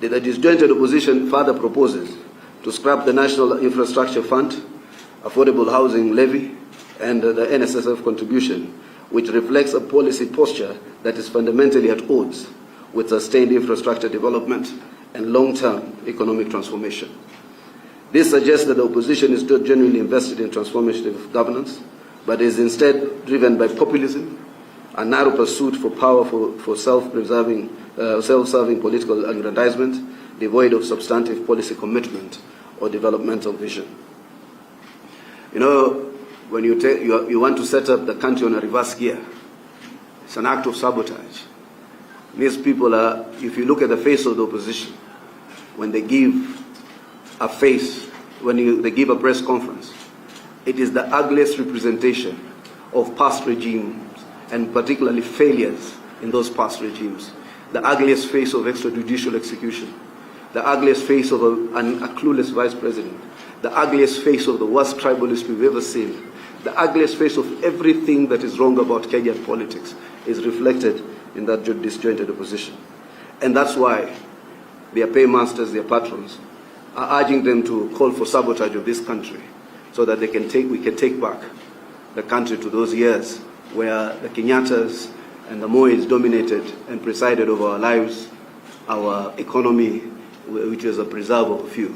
The disjointed opposition further proposes to scrap the National Infrastructure Fund, Affordable Housing Levy, and the NSSF contribution, which reflects a policy posture that is fundamentally at odds with sustained infrastructure development and long-term economic transformation. This suggests that the opposition is not genuinely invested in transformative governance, but is instead driven by populism, a narrow pursuit for power for self-serving political aggrandizement, devoid of substantive policy commitment or developmental vision. You know, when you want to set up the country on a reverse gear, it's an act of sabotage. These people are, if you look at the face of the opposition, when they give a face, they give a press conference, it is the ugliest representation of past regimes, and particularly failures in those past regimes. The ugliest face of extrajudicial execution, the ugliest face of a clueless vice president, the ugliest face of the worst tribalist we've ever seen, the ugliest face of everything that is wrong about Kenyan politics is reflected in that disjointed opposition. And that's why their paymasters, their patrons, are urging them to call for sabotage of this country so that we can take back the country to those years where the Kenyattas and the Mois dominated and presided over our lives, our economy, which was a preserve of a few.